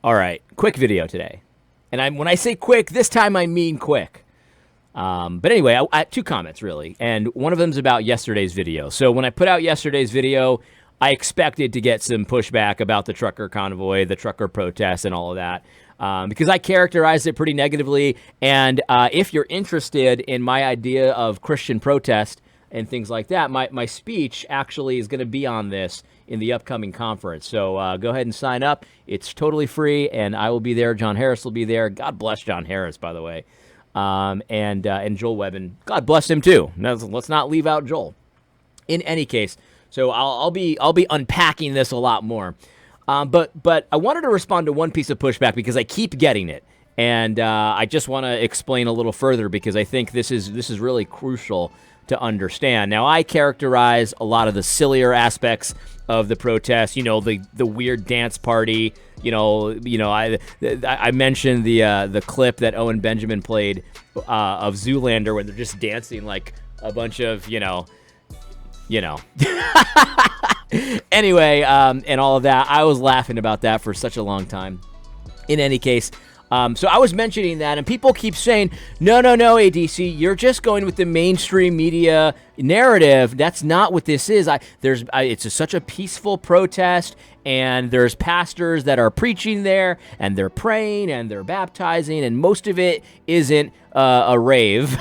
All right, quick video today. And when I say quick, this time I mean quick. But anyway, I two comments really, and one of them's about yesterday's video. So when I put out yesterday's video, I expected to get some pushback about the trucker convoy, the trucker protests, and all of that, because I characterized it pretty negatively. And if you're interested in my idea of Christian protest and things like that, my speech actually is going to be on this in the upcoming conference. So go ahead and sign up. It's totally free, and I will be there. John Harris will be there. God bless John Harris, by the way. And Joel Webbin. God bless him too. Now, let's not leave out Joel. In any case, so I'll be unpacking this a lot more. But I wanted to respond to one piece of pushback because I keep getting it, and I just want to explain a little further because I think this is really crucial to understand. Now, I characterize a lot of the sillier aspects of the protest. You know, the weird dance party. I mentioned the clip that Owen Benjamin played of Zoolander where they're just dancing like a bunch of anyway, and all of that. I was laughing about that for such a long time. In any case, so I was mentioning that, and people keep saying, no, ADC, you're just going with the mainstream media narrative. That's not what this is. It's such a peaceful protest, and there's pastors that are preaching there, and they're praying, and they're baptizing, and most of it isn't a rave.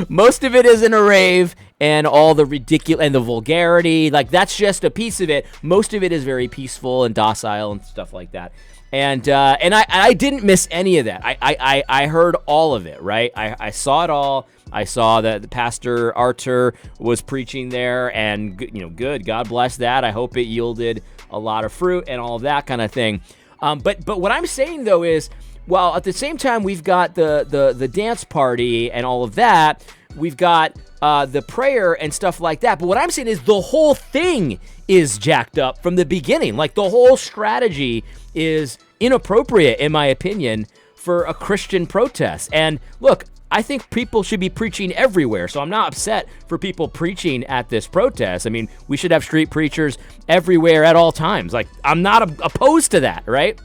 Most of it isn't a rave, and all the ridiculous and the vulgarity, like that's just a piece of it. Most of it is very peaceful and docile and stuff like that. And I didn't miss any of that. I heard all of it, right? I saw it all. I saw that the Pastor Artur was preaching there, and good. God bless that. I hope it yielded a lot of fruit and all of that kind of thing. But what I'm saying though is, while at the same time we've got the dance party and all of that, we've got the prayer and stuff like that. But what I'm saying is the whole thing is jacked up from the beginning. Like the whole strategy is inappropriate, in my opinion, for a Christian protest. And look, I think people should be preaching everywhere. So I'm not upset for people preaching at this protest. I mean, we should have street preachers everywhere at all times. Like, I'm not opposed to that, right?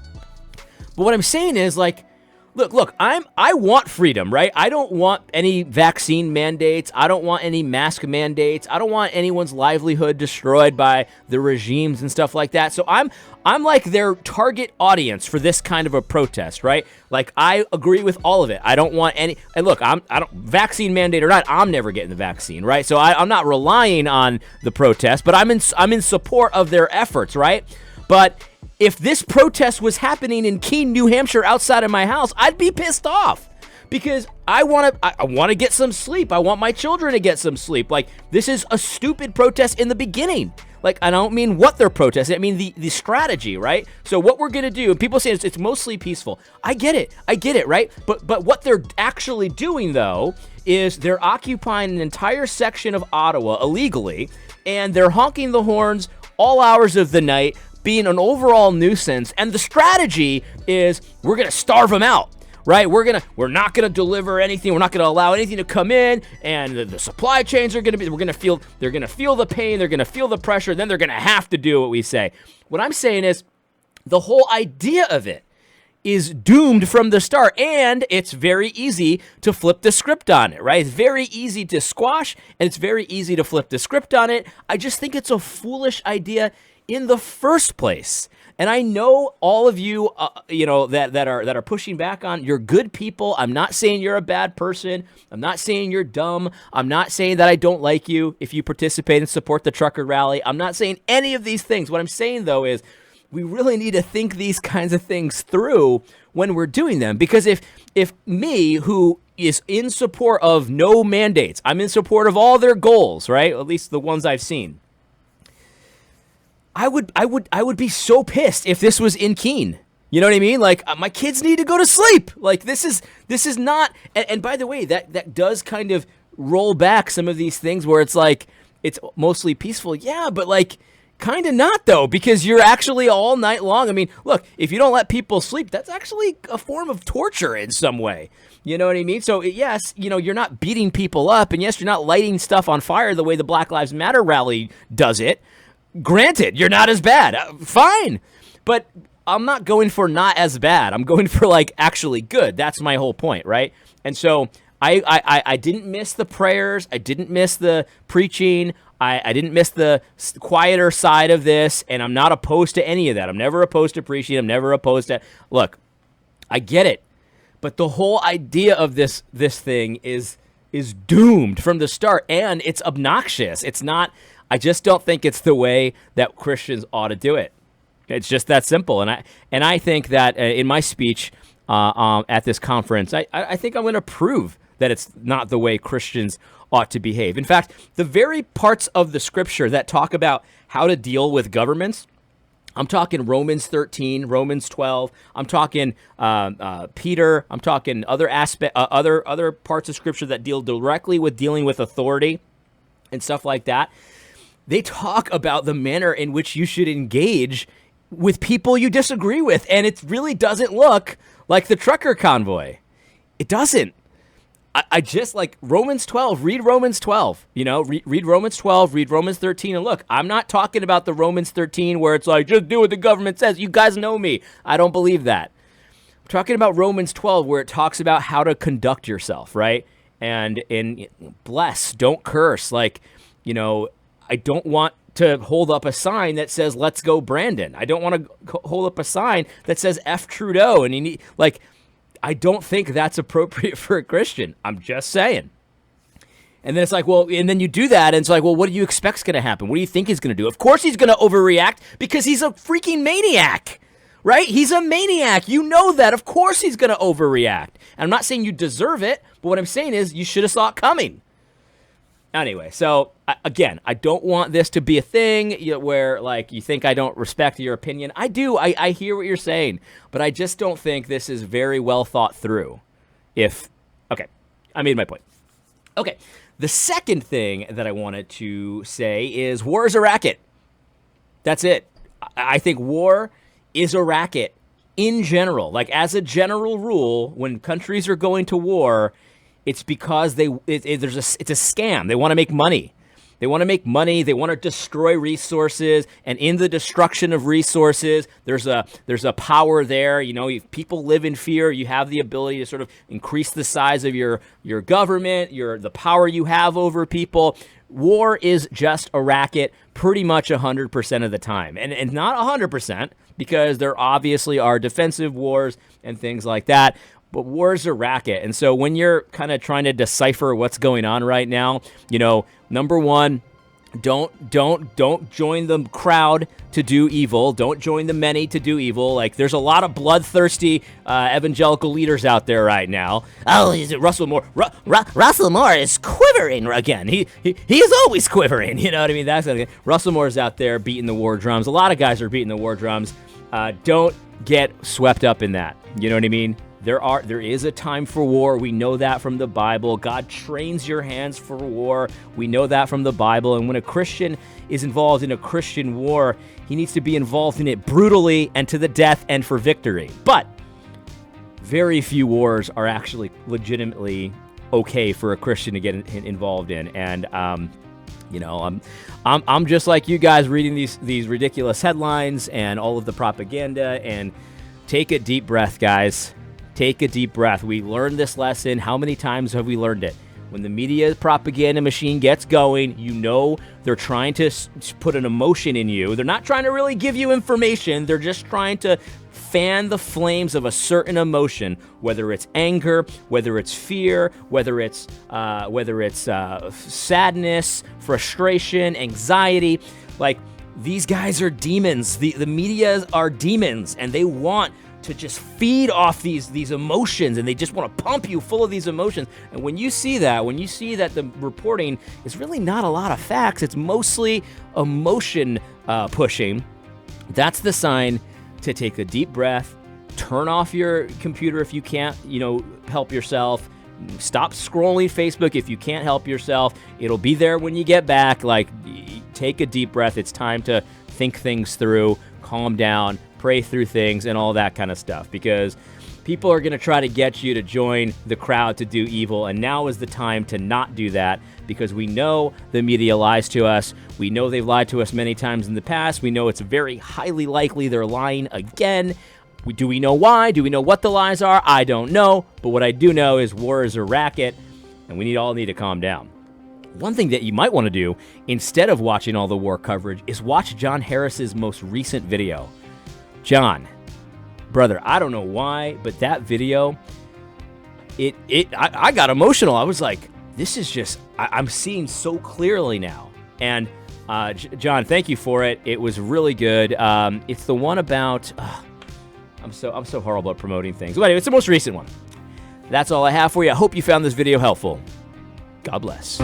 But what I'm saying is, like, look, I want freedom, right? I don't want any vaccine mandates. I don't want any mask mandates. I don't want anyone's livelihood destroyed by the regimes and stuff like that. So I'm like their target audience for this kind of a protest, right? Like, I agree with all of it. I don't want any. And look, I don't vaccine mandate or not. I'm never getting the vaccine, right? So I'm not relying on the protest, but I'm in support of their efforts, right? But if this protest was happening in Keene, New Hampshire, outside of my house, I'd be pissed off because I want to get some sleep. I want my children to get some sleep. Like, this is a stupid protest in the beginning. Like, I don't mean what they're protesting. I mean the strategy, right? So what we're going to do, and people say it's mostly peaceful. I get it, right? But what they're actually doing, though, is they're occupying an entire section of Ottawa illegally, and they're honking the horns all hours of the night, being an overall nuisance. And the strategy is we're going to starve them out, right? We're not going to deliver anything. We're not going to allow anything to come in, and the supply chains are going to be, they're going to feel the pain, they're going to feel the pressure, then they're going to have to do what we say. What I'm saying is the whole idea of it is doomed from the start, and it's very easy to flip the script on it, right? It's very easy to squash, and it's very easy to flip the script on it. I just think it's a foolish idea in the first place. And I know all of you, that are pushing back on, you're good people. I'm not saying you're a bad person. I'm not saying you're dumb. I'm not saying that I don't like you if you participate and support the trucker rally. I'm not saying any of these things. What I'm saying, though, is we really need to think these kinds of things through when we're doing them. Because if me, who is in support of no mandates, I'm in support of all their goals, right? At least the ones I've seen. I would be so pissed if this was in Keene. You know what I mean? Like, my kids need to go to sleep. Like, this is not. And by the way, that does kind of roll back some of these things where it's like it's mostly peaceful. Yeah, but like kind of not though, because you're actually all night long. I mean, look, if you don't let people sleep, that's actually a form of torture in some way. You know what I mean? So yes, you're not beating people up, and yes, you're not lighting stuff on fire the way the Black Lives Matter rally does it. Granted, you're not as bad. Fine. But I'm not going for not as bad. I'm going for like actually good. That's my whole point, right? And so I didn't miss the prayers. I didn't miss the preaching. I didn't miss the quieter side of this, and I'm not opposed to any of that. I'm never opposed to preaching. I'm never opposed to, look, I get it, but the whole idea of this thing is doomed from the start, and it's obnoxious. It's not, I just don't think it's the way that Christians ought to do it. It's just that simple. And I think that in my speech at this conference, I think I'm going to prove that it's not the way Christians ought to behave. In fact, the very parts of the scripture that talk about how to deal with governments, I'm talking Romans 13, Romans 12. I'm talking Peter. I'm talking other other parts of scripture that deal directly with dealing with authority and stuff like that. They talk about the manner in which you should engage with people you disagree with, and it really doesn't look like the trucker convoy. It doesn't. I just like Romans 12, read Romans 12, read Romans 12, read Romans 13. And look, I'm not talking about the Romans 13 where it's like, just do what the government says. You guys know me. I don't believe that. I'm talking about Romans 12 where it talks about how to conduct yourself, right? And bless, don't curse. Like, I don't want to hold up a sign that says, let's go Brandon. I don't want to hold up a sign that says F Trudeau. And I don't think that's appropriate for a Christian. I'm just saying. And then it's like, well, and then you do that, and it's like, well, what do you expect's going to happen? What do you think he's going to do? Of course he's going to overreact because he's a freaking maniac, right? He's a maniac. You know that. Of course he's going to overreact. And I'm not saying you deserve it, but what I'm saying is you should have saw it coming. Anyway, so again, I don't want this to be a thing where like you think I don't respect your opinion. I do. I hear what you're saying, but I just don't think this is very well thought through. Okay, I made my point. Okay, the second thing that I wanted to say is war is a racket. That's it. I think war is a racket in general. Like as a general rule, when countries are going to war, it's because it's a scam. They want to make money. They want to make money. They want to destroy resources. And in the destruction of resources, there's a power there. If people live in fear, you have the ability to sort of increase the size of your government, the power you have over people. War is just a racket pretty much 100% of the time. And not 100% because there obviously are defensive wars and things like that. But war's a racket. And so when you're kind of trying to decipher what's going on right now, number one, don't join the crowd to do evil. Don't join the many to do evil. Like there's a lot of bloodthirsty evangelical leaders out there right now. Oh, is it Russell Moore? Russell Moore is quivering again. He is always quivering. You know what I mean? That's Russell Moore's out there beating the war drums. A lot of guys are beating the war drums. Don't get swept up in that. You know what I mean? There is a time for war. We know that from the Bible. God trains your hands for war. We know that from the Bible. And when a Christian is involved in a Christian war, he needs to be involved in it brutally and to the death and for victory. But very few wars are actually legitimately okay for a Christian to get involved in. And I'm just like you guys reading these ridiculous headlines and all of the propaganda. And take a deep breath, guys. Take a deep breath. We learned this lesson. How many times have we learned it? When the media propaganda machine gets going, they're trying to put an emotion in you. They're not trying to really give you information. They're just trying to fan the flames of a certain emotion, whether it's anger, whether it's fear, whether it's sadness, frustration, anxiety. Like, these guys are demons. The media are demons, and they want to just feed off these emotions, and they just want to pump you full of these emotions. And when you see that the reporting is really not a lot of facts, it's mostly emotion pushing, that's the sign to take a deep breath, turn off your computer if you can't, help yourself, stop scrolling Facebook if you can't help yourself. It'll be there when you get back. Like, take a deep breath. It's time to think things through, calm down, pray through things, and all that kind of stuff, because People are going to try to get you to join the crowd to do evil, and now is the time to not do that, because we know the media lies to us. We know they've lied to us many times in the past. We know it's very highly likely they're lying again. Do we know why? Do we know what the lies are? I don't know, but what I do know is war is a racket, and we all need to calm down. One thing that you might want to do, instead of watching all the war coverage, is watch John Harris's most recent video. John, brother, I don't know why, but that video, I got emotional. I was like, this is just, I'm seeing so clearly now. And John, thank you for it. It was really good. It's the one about, I'm so horrible at promoting things. But anyway, it's the most recent one. That's all I have for you. I hope you found this video helpful. God bless.